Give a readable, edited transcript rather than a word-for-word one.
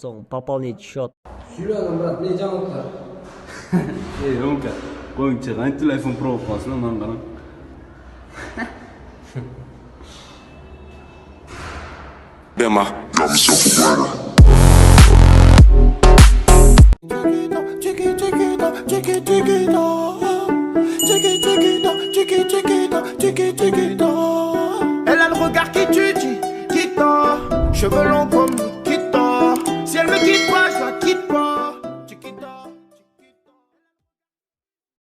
langsung пополнить счет. Серьезно, брат, мне тянут-то. Эй, Ромка, қойыңшы, қанша телефон про қаласың, маған қара. Bema, come so fuera.